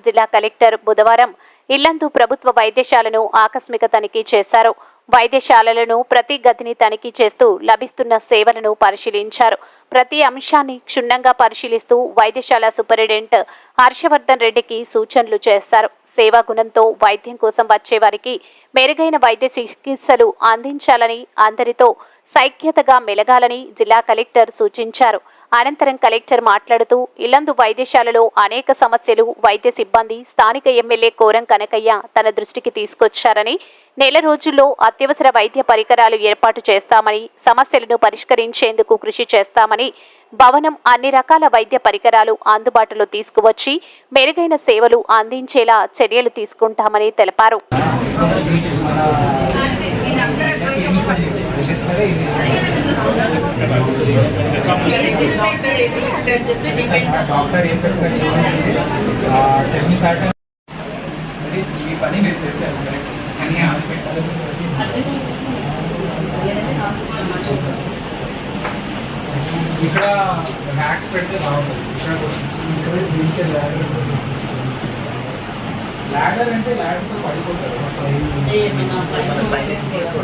జిల్లా కలెక్టర్ బుధవారం ఇల్లందు ప్రభుత్వ వైద్యశాలను ఆకస్మిక తనిఖీ చేశారు. వైద్యశాలలను ప్రతి గదిని తనిఖీ చేస్తూ లభిస్తున్న సేవలను పరిశీలించారు. ప్రతి అంశాన్ని క్షుణ్ణంగా పరిశీలిస్తూ వైద్యశాల సూపరింటెండెంట్ హర్షవర్ధన్ రెడ్డికి సూచనలు చేశారు. సేవా గుణంతో వైద్యం కోసం వచ్చేవారికి మెరుగైన వైద్య చికిత్సలు అందించాలని, అందరితో సైక్యతగా మెలగాలని జిల్లా కలెక్టర్ సూచించారు. అనంతరం కలెక్టర్ మాట్లాడుతూ ఇల్లందు వైద్యశాలలో అనేక సమస్యలు వైద్య సిబ్బంది స్థానిక ఎమ్మెల్యే కోరం కనకయ్య తన దృష్టికి తీసుకొచ్చారని, నెల రోజుల్లో అత్యవసర వైద్య పరికరాలు ఏర్పాటు చేస్తామని, సమస్యలను పరిష్కరించేందుకు కృషి చేస్తామని, భవనం అన్ని రకాల వైద్య పరికరాలు అందుబాటులో తీసుకువచ్చి మెరుగైన సేవలు అందించేలా చర్యలు తీసుకుంటామని తెలిపారు. ఇక్కడ ర్యాక్స్ పెడితే బాగుంటుంది. ల్యాడర్ అంటే ల్యాడర్తో పడిపోతారు.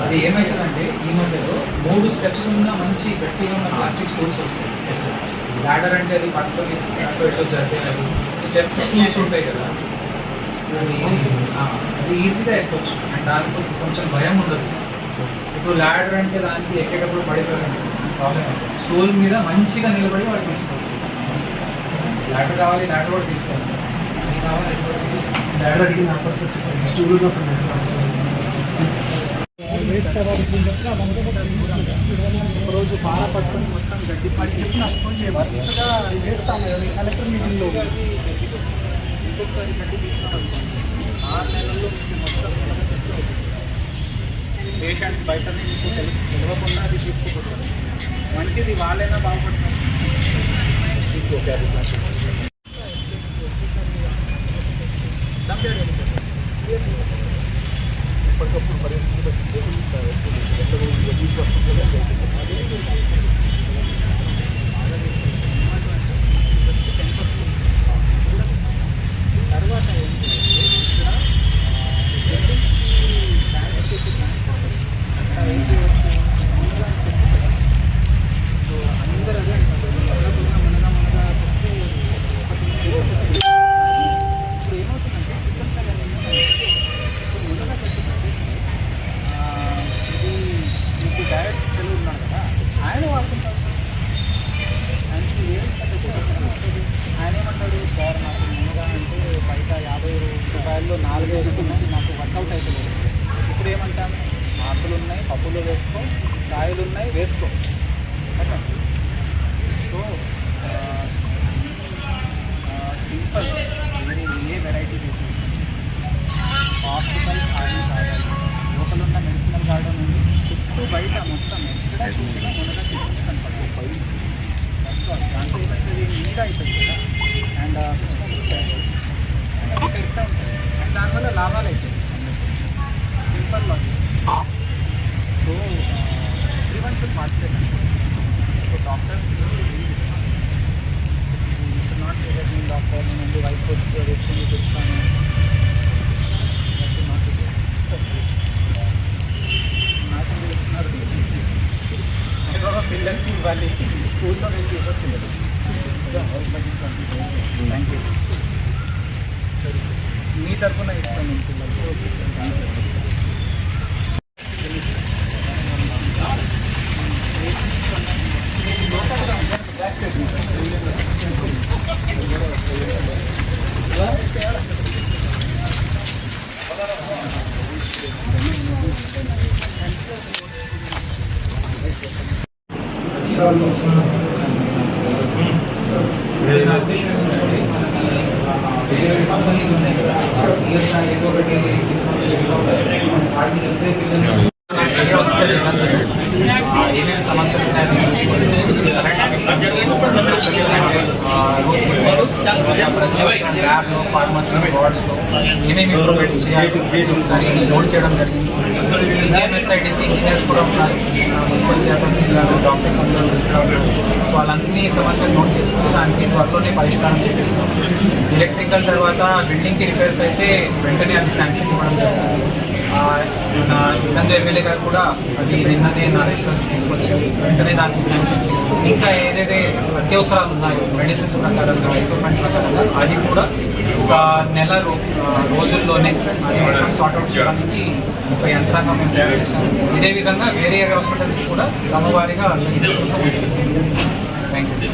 అది ఏమవుతుందంటే ఈ మధ్యలో 3 స్టెప్స్ ఉన్న మంచి గట్టిగా ఉన్న ప్లాస్టిక్ స్టూల్స్ వస్తాయి. ల్యాడర్ అంటే అది పట్టుకొని జరిపేయాలి. స్టెప్స్ స్టూల్స్ ఉంటాయి కదా, అది ఈజీగా ఎక్కొచ్చు అండ్ దానికి కొంచెం భయం ఉండదు. ఇప్పుడు ల్యాడర్ అంటే దానికి ఎక్కేటప్పుడు పడిపోయింది ప్రాబ్లం. స్టూల్ మీద మంచిగా నిలబడి వాడు తీసుకోవచ్చు. ల్యాడర్ కావాలి, ల్యాడర్ కూడా తీసుకోవాలి. అది కావాలి, అది కూడా తీసుకోవాలి. ల్యాడర్ అడిగి నా పర్పస్ స్టూల్ రోజు బాధ పట్టుకొని మొత్తం గడ్డి పట్టి వరుసగా వేస్తాము. కలెక్టర్ మీటింగ్లో ఇంకొకసారి గడ్డి తీసుకుంటాం. 6 నెలల్లో మొత్తం పేషెంట్స్ బయట మీకు తెలియకుండా అది తీసుకుపోతారు. మంచిది, వాళ్ళైనా బాగుపడతారు. ఎప్పటికప్పుడు పరిస్థితులు తర్వాత అందరూ అదే డైరెక్ట్ తెలుగు ఉన్నాడు కదా, ఆయన వాడుకుంటారు. ఆయన ఏమంటాడు, సార్ నాకు ముందుగా అంటే బయట 50 రూపాయల్లో 4 వేసుకున్నాయి, నాకు వర్కౌట్ అవుతలేదు. ఇప్పుడు ఏమంటాను, ఆకులు ఉన్నాయి, పప్పులు వేసుకో, కాయలు ఉన్నాయి, వేసుకో. సో సింపుల్, ఏ వెరైటీ తీసేసుకోండి. హాస్పిటల్ ఆయిల్ తాగాలి. లోపల ఉన్న మెడిసినల్ గార్డెన్ ఉంది, చుట్టూ బయట మొత్తం ఎక్కడ చూసినా మొదట సిద్ధం కనపడుతుంది. దాంట్లో ఏమవుతుంది, నీట్ అవుతుంది కదా, అండ్ ఎక్కడ ఉంటుంది, అండ్ దానివల్ల లాభాలు అవుతాయి. Simple logic. So everyone should participate. So doctors not నేను డాక్టర్, నేను వైట్ కోట్ వేసుకొని చెప్తాను. నాకు తెలుస్తున్నారు పిల్లలకి ఇవ్వాలి, స్కూల్లో నేను ఇవ్వచ్చు. Thank you. మీ తరఫున ఇస్తాను నేను పిల్లలకి. కంపెనీస్ ఉన్నాయి కదా, CSR ఏదో ఒకటి తీసుకొని చేస్తూ ఉంటారు. వాటిని చెప్తే పిల్లలు ఏ హాస్పిటల్ ఏమేమి సమస్యలు ఉన్నాయని చూసుకొని ల్యాబ్లో ఫార్మసీ వార్డ్స్లో ఏమేమి ఇంప్రూవ్మెంట్స్ చేయాలి ఒకసారి నోట్ చేయడం జరిగింది. జిఎంఎస్ఐడిసి ఇంజనీర్స్ కూడా ఉన్నారు, మున్సిపల్ చైర్పర్సన్ గారు, డాక్టర్స్ అందరూ ఉన్నారు. సో వాళ్ళన్ని సమస్యలు నోట్ చేసుకుని దానికి త్వరలోనే పరిష్కారం చేపిస్తాం. ఎలక్ట్రికల్ తర్వాత బిల్డింగ్కి రిపేర్స్ అయితే వెంటనే అది శాంక్షన్ ఇవ్వడం జరుగుతుంది. మన ఇబ్బంది ఎమ్మెల్యే గారు కూడా అది నిన్ననే నా రెస్పాన్స్ తీసుకొచ్చి వెంటనే దాన్ని శాంక్షన్ చేస్తూ ఇంకా ఏదైతే అత్యవసరాలు ఉన్నాయో మెడిసిన్స్ ప్రకారంగా ఎక్విప్మెంట్ ప్రకారంగా అది కూడా ఒక నెల రోజుల్లోనే అది మొత్తం సార్ట్అవుట్ చేయడానికి ఒక యంత్రాంగం మేము తయారు చేస్తాము. ఇదే విధంగా వేరే హాస్పిటల్స్ కూడా క్రమవారీగా థ్యాంక్ యూ.